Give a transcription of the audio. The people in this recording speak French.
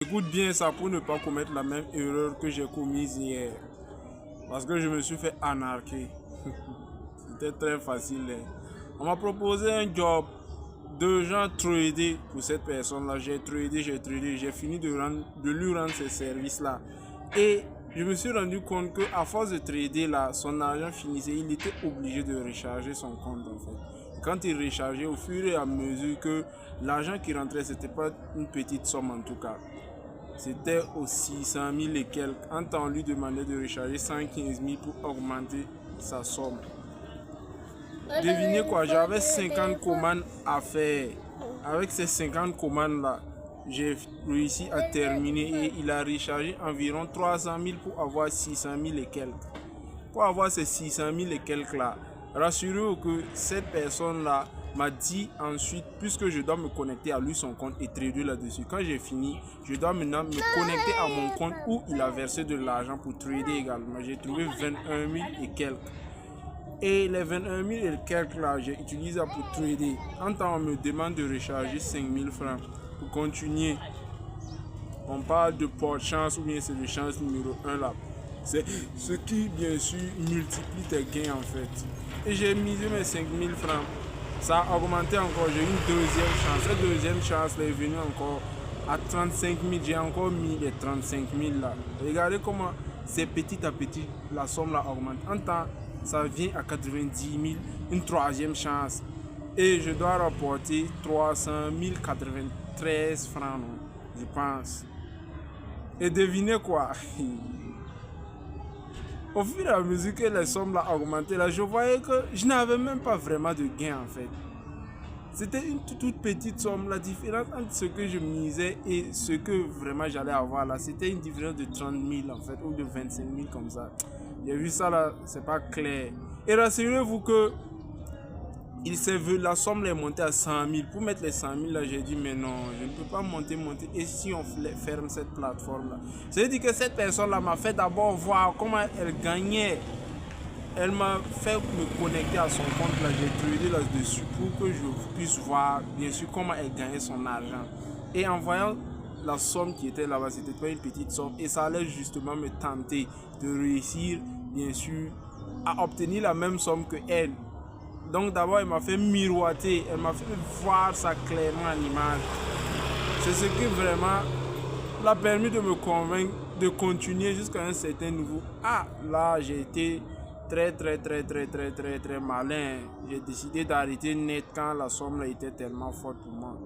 Écoute bien ça pour ne pas commettre la même erreur que j'ai commise hier. Parce que je me suis fait anarquer. C'était très facile. On m'a proposé un job de gens trader pour cette personne-là. J'ai tradé. J'ai fini de lui rendre ces services-là. Et je me suis rendu compte qu'à force de trader là, son argent finissait. Il était obligé de recharger son compte en fait. Quand il rechargeait, au fur et à mesure que l'argent qui rentrait, c'était pas une petite somme en tout cas. C'était aux 600 000 et quelques. En temps, on lui demandait de recharger 115 000 pour augmenter sa somme. Devinez quoi, j'avais 50 commandes à faire. Avec ces 50 commandes-là, j'ai réussi à terminer et il a rechargé environ 300 000 pour avoir 600 000 et quelques. Pour avoir ces 600 000 et quelques là, rassurez-vous que cette personne-là m'a dit ensuite, puisque je dois me connecter à lui son compte et trader là-dessus. Quand j'ai fini, je dois maintenant me connecter à mon compte où il a versé de l'argent pour trader également. J'ai trouvé 21 000 et quelques. Et les 21 000 et quelques là, j'ai utilisé pour trader. En temps, on me demande de recharger 5 000 francs pour continuer. On parle de porte-chance ou bien c'est le chance numéro 1 là. C'est ce qui, bien sûr, multiplie tes gains en fait. Et j'ai misé mes 5 000 francs. Ça a augmenté encore. J'ai eu une deuxième chance. Cette deuxième chance là, est venue encore à 35 000. J'ai encore mis les 35 000 là. Regardez comment c'est petit à petit la somme là augmente. En temps, ça vient à 90 000. Une troisième chance. Et je dois rapporter 300 093 francs, non, je pense. Et devinez quoi? Au fur et à mesure que les sommes là augmentaient, là, je voyais que je n'avais même pas vraiment de gain en fait. C'était une toute petite somme. La différence entre ce que je misais et ce que vraiment j'allais avoir là, c'était une différence de 30 000 en fait, ou de 25 000 comme ça. J'ai vu ça là, c'est pas clair. Et rassurez-vous que il s'est vu, la somme est montée à 100 000. Pour mettre les 100 000 là, j'ai dit mais non, je ne peux pas monter. Et si on ferme cette plateforme là? C'est-à-dire que cette personne là m'a fait d'abord voir comment elle gagnait. Elle m'a fait me connecter à son compte là, j'ai tradé là-dessus pour que je puisse voir bien sûr comment elle gagnait son argent. Et en voyant la somme qui était là-bas, c'était pas une petite somme et ça allait justement me tenter de réussir bien sûr à obtenir la même somme que elle. Donc d'abord, elle m'a fait miroiter, elle m'a fait voir ça clairement en image. C'est ce qui vraiment l'a permis de me convaincre de continuer jusqu'à un certain niveau. Ah, là, j'ai été très malin. J'ai décidé d'arrêter net quand la somme là était tellement forte pour moi.